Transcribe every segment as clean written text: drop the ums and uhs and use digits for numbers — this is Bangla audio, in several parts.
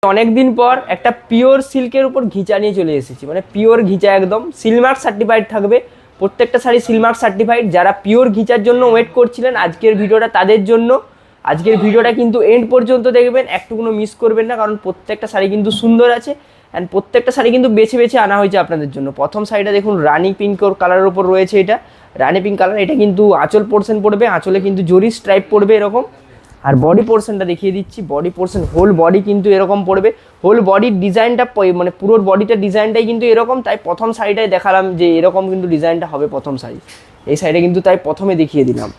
অনেকদিন পর একটা পিওর সিল্কের উপর ঘিচা নিয়ে চলে এসেছি, মানে পিওর ঘিচা, একদম সিলমার্ক সার্টিফাইড থাকবে প্রত্যেকটা শাড়ি, সিলমার্ক সার্টিফাইড। যারা পিওর ঘিচার জন্য ওয়েট করছিলেন, আজকের ভিডিওটা তাদের জন্য। আজকের ভিডিওটা কিন্তু এন্ড পর্যন্ত দেখবেন, একটুকুনো মিস করবেন না, কারণ প্রত্যেকটা শাড়ি কিন্তু সুন্দর আছে অ্যান্ড প্রত্যেকটা শাড়ি কিন্তু বেছে বেছে আনা হয়েছে আপনাদের জন্য। প্রথম শাড়িটা দেখুন, রানি পিঙ্ক কালারের উপর রয়েছে, এটা রানি পিঙ্ক কালার। এটা কিন্তু আঁচল পোর্শন পড়বে, আঁচলে কিন্তু জরি স্ট্রাইপ পড়বে এরকম। আর বডি পোর্শনটা দেখিয়ে দিচ্ছি, বডি পোর্শন হোল বডি কিন্তু এরকম পড়বে। হোল বডির ডিজাইনটা মানে পুরো বডিটার ডিজাইনটাই কিন্তু এরকম, তাই প্রথম শাড়িটাই দেখালাম যে এরকম কিন্তু ডিজাইনটা হবে প্রথম শাড়ি। এই শাড়িটা কিন্তু তাই প্রথমে দেখিয়ে দিলাম।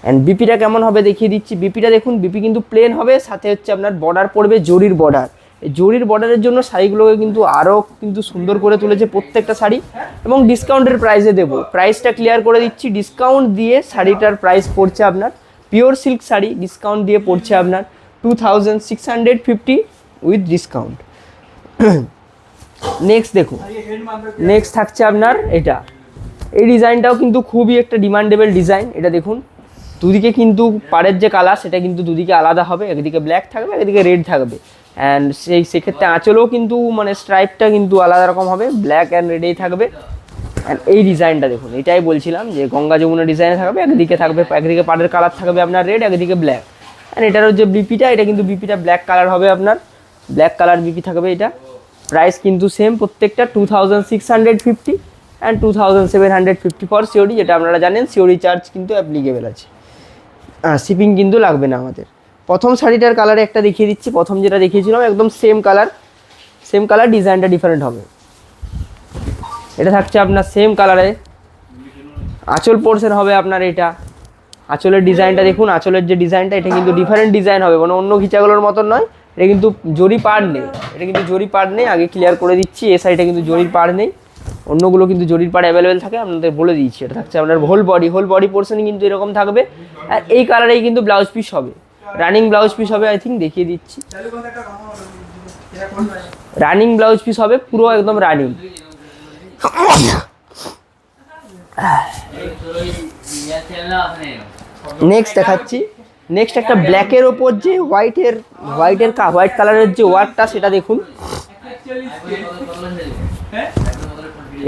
অ্যান্ড বিপিটা কেমন হবে দেখিয়ে দিচ্ছি। বিপিটা দেখুন, বিপি কিন্তু প্লেন হবে, সাথে হচ্ছে আপনার বর্ডার পড়বে জরির বর্ডার। এই জরির বর্ডারের জন্য শাড়িগুলোকে কিন্তু আরও কিন্তু সুন্দর করে তুলেছে প্রত্যেকটা শাড়ি। এবং ডিসকাউন্টের প্রাইসে দেবো, প্রাইসটা ক্লিয়ার করে দিচ্ছি। ডিসকাউন্ট দিয়ে শাড়িটার প্রাইস পড়ছে আপনার, পিওর সিল্ক শাড়ি ডিসকাউন্ট দিয়ে পড়ছে আপনার 2650 উইথ ডিসকাউন্ট। নেক্সট দেখুন, নেক্সট থাকছে আপনার এটা। এই ডিজাইনটাও কিন্তু খুবই একটা ডিমান্ডেবল ডিজাইন। এটা দেখুন, দুদিকে কিন্তু পাড়ের যে কালার সেটা কিন্তু দুদিকে আলাদা হবে, একদিকে ব্ল্যাক থাকবে একদিকে রেড থাকবে। অ্যান্ড সেক্ষেত্রে আঁচলেও কিন্তু মানে স্ট্রাইপটা কিন্তু আলাদা রকম হবে, ব্ল্যাক অ্যান্ড রেডেই থাকবে। অ্যান্ড এই ডিজাইনটা দেখুন, এটাই বলছিলাম যে গঙ্গা যমুনা ডিজাইনে থাকবে, একদিকে থাকবে, একদিকে পাড়ের কালার থাকবে আপনার রেড, একদিকে ব্ল্যাক। অ্যান্ড এটারও যে বিপিটা, এটা কিন্তু বিপিটা ব্ল্যাক কালার হবে আপনার, ব্ল্যাক কালার বিপি থাকবে এটা। প্রাইস কিন্তু সেম প্রত্যেকটা 2650 অ্যান্ড 2750 ফর সিওডি, যেটা আপনারা জানেন সিওডি চার্জ কিন্তু অ্যাপ্লিকেবল আছে, শিপিং কিন্তু লাগবে না আমাদের। প্রথম শাড়িটার কালারে একটা দেখিয়ে দিচ্ছি, প্রথম যেটা দেখিয়েছিলাম একদম সেম কালার, ডিজাইনটা ডিফারেন্ট হবে। এটা থাকছে আপনার সেম কালারে, আঁচল পোর্শন হবে আপনার এটা। আঁচলের ডিজাইনটা দেখুন, আঁচলের যে ডিজাইনটা এটা কিন্তু ডিফারেন্ট ডিজাইন হবে, মানে অন্য ঘিচাগুলোর মতন নয়। এটা কিন্তু জরি পাড় নেই, এটা কিন্তু জরি পাড় নেই, আগে ক্লিয়ার করে দিচ্ছি। এই সাইডে কিন্তু জরির পাড় নেই, অন্যগুলো কিন্তু জরির পাড় অ্যাভেলেবেল থাকে, আপনাদের বলে দিচ্ছি। এটা থাকছে আপনার হোল বডি পোর্শন কিন্তু এরকম থাকবে। আর এই কালারেই কিন্তু ব্লাউজ পিস হবে, রানিং ব্লাউজ পিস হবে, আই থিঙ্ক দেখিয়ে দিচ্ছি। রানিং ব্লাউজ পিস হবে, পুরো একদম রানিং। নেক্সট দেখাচ্ছি, নেক্সট একটা ব্ল্যাকের ওপর যে হোয়াইট কালারের যে ওয়ার্কটা সেটা দেখুন।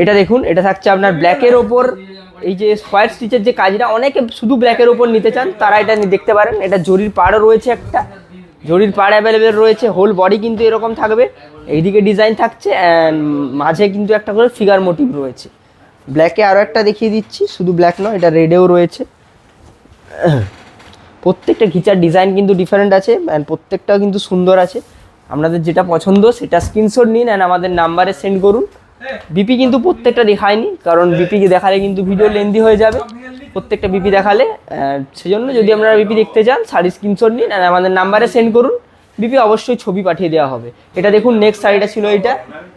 এটা দেখুন, এটা থাকছে আপনার ব্ল্যাকের ওপর এই যে হোয়াইট স্টিচের যে কাজটা, অনেকে শুধু ব্ল্যাকের ওপর নিতে চান তারা এটা দেখতে পারেন। এটা জরির পাড়ও রয়েছে, একটা জরির পাড় অ্যাভেলেবেল রয়েছে। হোল বডি কিন্তু এরকম থাকবে, এইদিকে ডিজাইন থাকছে অ্যান্ড মাঝে কিন্তু একটা করে ফিগার মোটিভ রয়েছে। ব্ল্যাকে আরও একটা দেখিয়ে দিচ্ছি, শুধু ব্ল্যাক নয়, এটা রেডেও রয়েছে। প্রত্যেকটা ঘিচার ডিজাইন কিন্তু ডিফারেন্ট আছে অ্যান্ড প্রত্যেকটাও কিন্তু সুন্দর আছে। আপনাদের যেটা পছন্দ সেটা স্ক্রিনশট নিন অ্যান্ড আমাদের নাম্বারে সেন্ড করুন। বিপি কিন্তু প্রত্যেকটা দেখায়নি, কারণ বিপিকে দেখালে কিন্তু ভিডিও লেন্দি হয়ে যাবে প্রত্যেকটা বিপি দেখালে। সেজন্য যদি আপনারা বিপি দেখতে চান, শাড়ি স্ক্রিনশট নিন অ্যান্ড আমাদের নাম্বারে সেন্ড করুন, বিপি অবশ্যই ছবি পাঠিয়ে দেওয়া হবে। এটা দেখুন, নেক্সট শাড়িটা ছিল এটা,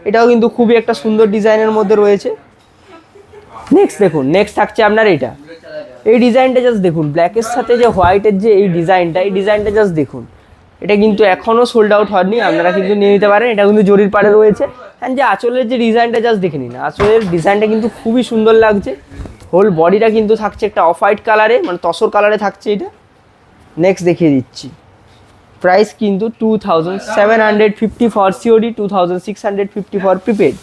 এটাও কিন্তু খুবই একটা সুন্দর ডিজাইনের মধ্যে রয়েছে। নেক্সট দেখুন, নেক্সট থাকছে আপনার এটা। এই ডিজাইনটা জাস্ট দেখুন, ব্ল্যাকের সাথে যে হোয়াইটের যে এই ডিজাইনটা জাস্ট দেখুন। এটা কিন্তু এখনও সোল্ড আউট হয়নি, আপনারা কিন্তু নিয়ে নিতে পারেন। এটা কিন্তু জরির পাড়ে রয়েছে অ্যান্ড যে আঁচলের যে ডিজাইনটা জাস্ট দেখে নিন, আঁচলের ডিজাইনটা কিন্তু খুবই সুন্দর লাগছে। হোল বডিটা কিন্তু থাকছে একটা অফ হোয়াইট কালারে, মানে তসর কালারে থাকছে এটা। নেক্সট দেখিয়ে দিচ্ছি, প্রাইস কিন্তু 2750 ফর সিওডি, 2650 ফর প্রিপেড।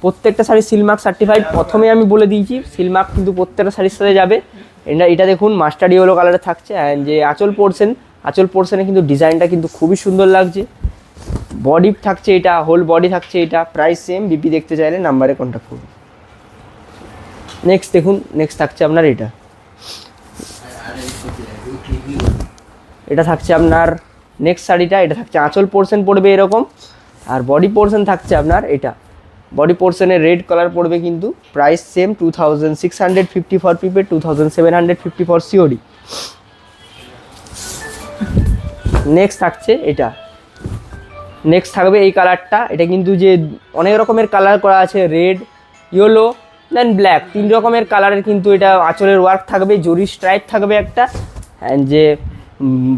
প্রত্যেকটা শাড়ি সিলমার্ক সার্টিফাইড, প্রথমে আমি বলে দিয়েছি সিলমার্ক কিন্তু প্রত্যেকটা শাড়ির সাথে যাবে। এটা দেখুন মাস্টার্ড ইয়েলো কালারে থাকছে অ্যান্ড যে আঁচল পোর্শনে কিন্তু ডিজাইনটা কিন্তু খুবই সুন্দর লাগছে। বডি থাকছে এটা, হোল বডি থাকছে এটা, প্রাইস সেম। বিপি দেখতে চাইলে নাম্বারে কন্ট্যাক্ট করুন। নেক্সট দেখুন, নেক্সট থাকছে আপনার এটা। এটা থাকছে আপনার নেক্সট শাড়িটা, এটা থাকছে আঁচল পোর্শন পড়বে এরকম, আর বডি পোর্শন থাকছে আপনার এটা। বডি পোর্শনে রেড কালার পড়বে কিন্তু, price same 2650 for prepaid, 2750 for COD. Next থাকছে এটা, নেক্সট থাকবে এই কালারটা। এটা কিন্তু যে অনেক রকমের কালার করা আছে, রেড, ইয়েলো দেন ব্ল্যাক, 3 রকমের কালারের কিন্তু এটা আঁচলের ওয়ার্ক থাকবে, জরি স্ট্রাইপ থাকবে একটা। অ্যান্ড যে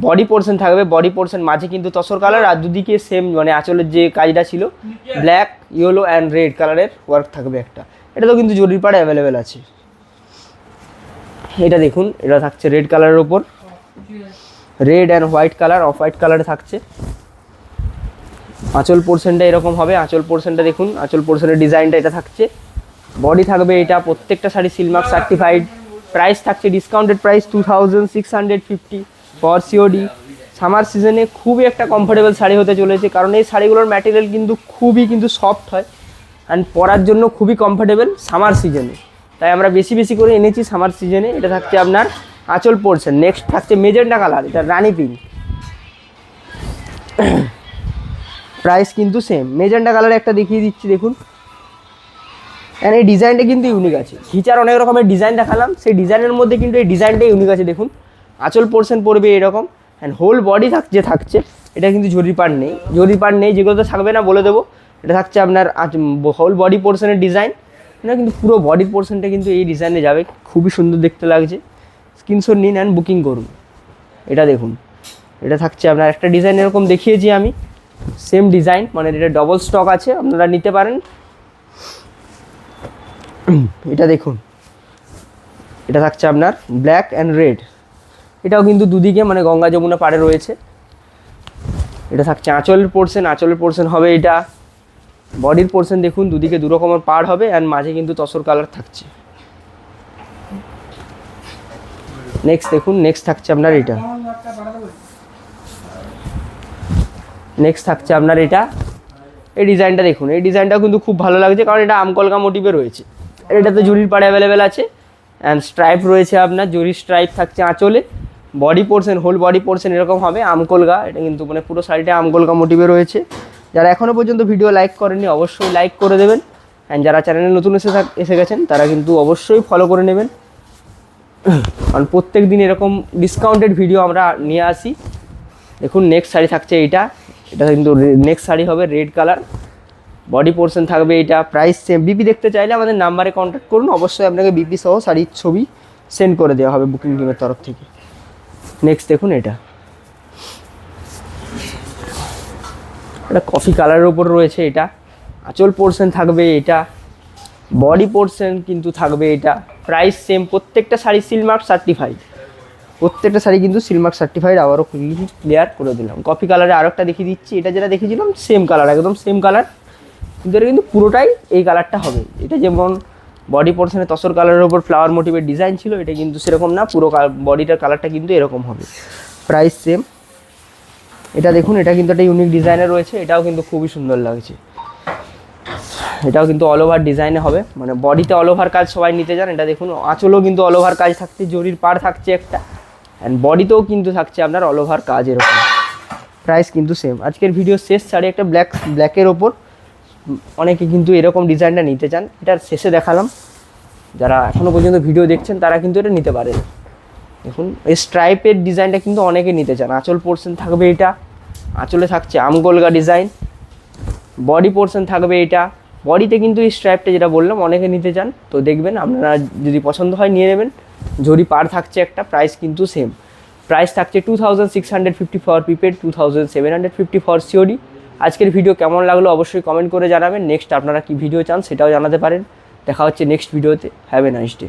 বডি পোর্শন থাকবে, বডি পোর্শন মাঝে কিন্তু তসর কালার, আর দুদিকে সেম মানে আঁচলের যে কাজটা ছিল ব্ল্যাক, ইয়েলো অ্যান্ড রেড কালারের ওয়ার্ক থাকবে একটা। এটা তো কিন্তু জরির পাড়ে অ্যাভেলেবেল আছে। এটা দেখুন, এটা থাকছে রেড কালারের ওপর, red and white colour, off white কালারে থাকছে। আঁচল পোর্শনটা এরকম হবে, আঁচল পোর্শনটা দেখুন, আঁচল পোর্শনের ডিজাইনটা এটা থাকছে। বডি থাকবে এটা, প্রত্যেকটা শাড়ি সিলমার্ক সার্টিফাইড। প্রাইস থাকছে discounted price 2650 for COD. Summer সিজনে খুবই একটা কমফোর্টেবল শাড়ি হতে চলেছে, কারণ এই শাড়িগুলোর ম্যাটেরিয়াল কিন্তু খুবই কিন্তু সফট হয় অ্যান্ড পরার জন্য খুবই কমফোর্টেবল সামার সিজনে, তাই আমরা বেশি বেশি করে এনেছি সামার সিজনে। এটা থাকছে আপনার আঁচল পোর্শন। নেক্সট থাকছে মেজেন্টা কালার, এটা রানি পিঙ্ক। প্রাইস কিন্তু সেম। মেজেন্টা কালার একটা দেখিয়ে দিচ্ছি দেখুন, অ্যান্ড এই ডিজাইনটা কিন্তু ইউনিক আছে। ঘিচার অনেক রকমের ডিজাইন দেখালাম, সেই ডিজাইনের মধ্যে কিন্তু এই ডিজাইনটা ইউনিক আছে দেখুন। আঁচল পোর্শন পড়বে এরকম, অ্যান্ড হোল বডি থাকছে এটা কিন্তু জরি পাড় নেই, জরি পাড় নেই, যেগুলোতে থাকবে না বলে দেবো। এটা থাকছে আপনার হোল বডি পোর্শনের ডিজাইন, এটা কিন্তু পুরো বডির পোর্শনটা কিন্তু এই ডিজাইনে যাবে, খুবই সুন্দর দেখতে লাগছে। স্ক্রিনশট নিন অ্যান্ড বুকিং করুন। এটা দেখুন, এটা থাকছে আপনার একটা ডিজাইন এরকম দেখিয়েছি আমি, সেম ডিজাইন, মানে এটা ডবল স্টক আছে, আপনারা নিতে পারেন। এটা দেখুন, এটা থাকছে আপনার ব্ল্যাক অ্যান্ড রেড, এটাও কিন্তু দুদিকে মানে গঙ্গা যমুনা পাড়ে রয়েছে। এটা থাকছে আঁচলের পোর্শন, আঁচলের পোর্শন হবে এটা। বডির পোর্শন দেখুন, দুদিকে দু রকমের পাড় হবে অ্যান্ড মাঝে কিন্তু তসর কালার থাকছে। নেক্সট দেখুন, নেক্সট থাকছে আপনার এটা, নেক্সট থাকছে আপনার এটা। এই ডিজাইনটা দেখুন, এই ডিজাইনটা কিন্তু খুব ভালো লাগছে, কারণ এটা আমকলকা মোটিভে রয়েছে। এটাতে জরির পাড় অ্যাভেলেবেল আছে অ্যান্ড স্ট্রাইপ রয়েছে আপনার, জরির স্ট্রাইপ থাকছে আঁচলে। Body portion, whole body portion এরকম হবে আমকলকা, এটা কিন্তু মানে পুরো শাড়িটা আমকলকা মোটিভে রয়েছে। যারা এখনও পর্যন্ত ভিডিও লাইক করেননি অবশ্যই লাইক করে দেবেন, অ্যান্ড যারা চ্যানেলে নতুন এসে গেছেন তারা কিন্তু অবশ্যই ফলো করে নেবেন, কারণ প্রত্যেক দিন এরকম ডিসকাউন্টেড ভিডিও আমরা নিয়ে আসি। দেখুন নেক্সট শাড়ি থাকছে এইটা, এটা কিন্তু নেক্সট শাড়ি হবে রেড কালার। বডি পোর্শন থাকবে এটা, প্রাইস সেম। বিপি দেখতে চাইলে আমাদের নাম্বারে কন্ট্যাক্ট করুন, অবশ্যই আপনাকে বিপি সহ শাড়ির ছবি সেন্ড করে দেওয়া হবে বুকিং টিমের তরফ থেকে। নেক্সট দেখুন এটা, এটা কফি কালারের ওপর রয়েছে এটা। আঁচল পোর্শন থাকবে এটা, বডি পোর্শন কিন্তু থাকবে এটা। প্রাইস সেম, প্রত্যেকটা শাড়ি সিলমার্ক সার্টিফাইড, প্রত্যেকটা শাড়ি কিন্তু সিলমার্ক সার্টিফাইড। আবারও ক্লিয়ার করে দিলাম। কফি কালারে আরও একটা দেখিয়ে দিচ্ছি, এটা যেটা দেখেছিলাম সেম কালার, একদম সেম কালার, কিন্তু এটা কিন্তু পুরোটাই এই কালারটা হবে। এটা যেমন বডি পোর্শনে তসর কালারের ওপর ফ্লাওয়ার মোটিভের ডিজাইন ছিল, এটা কিন্তু সেরকম না, পুরো বডিটার কালারটা কিন্তু এরকম হবে। Price same. এটা দেখুন, এটা কিন্তু একটা ইউনিক ডিজাইনে রয়েছে, এটাও কিন্তু খুবই সুন্দর লাগছে। এটাও কিন্তু অল ওভার ডিজাইনে হবে, মানে বডিতে অল ওভার কাজ সবাই নিতে চান। এটা দেখুন আঁচলেও কিন্তু অল ওভার কাজ থাকছে, জরির পাড় থাকছে একটা, অ্যান্ড বডিতেও কিন্তু থাকছে আপনার অল ওভার কাজ এরকম। প্রাইস কিন্তু সেম। আজকের ভিডিও শেষ শাড়ি একটা ব্ল্যাকের ওপর, অনেকে কিন্তু এরকম ডিজাইনটা নিতে চান, এটার শেষে দেখালাম। যারা এখনও পর্যন্ত ভিডিও দেখছেন তারা কিন্তু এটা নিতে পারেন। দেখুন এই স্ট্রাইপের ডিজাইনটা কিন্তু অনেকে নিতে চান। আঁচল পোর্শন থাকবে এটা, আঁচলে থাকছে আমগোলগা ডিজাইন। বডি পোর্শন থাকবে এটা, বডিতে কিন্তু এই স্ট্রাইপটা যেটা বললাম অনেকে নিতে চান, তো দেখবেন আপনারা যদি পছন্দ হয় নিয়ে নেবেন। জরি পার থাকছে একটা, প্রাইস কিন্তু সেম। প্রাইস থাকছে 2650 ফর প্রিপেড, 2750 ফর সিওডি। আজকের ভিডিও কেমন লাগলো অবশ্যই কমেন্ট করে জানাবেন। নেক্সট আপনারা কি ভিডিও চান সেটাও জানাতে পারেন। দেখা হচ্ছে নেক্সট ভিডিওতে। Have a nice day.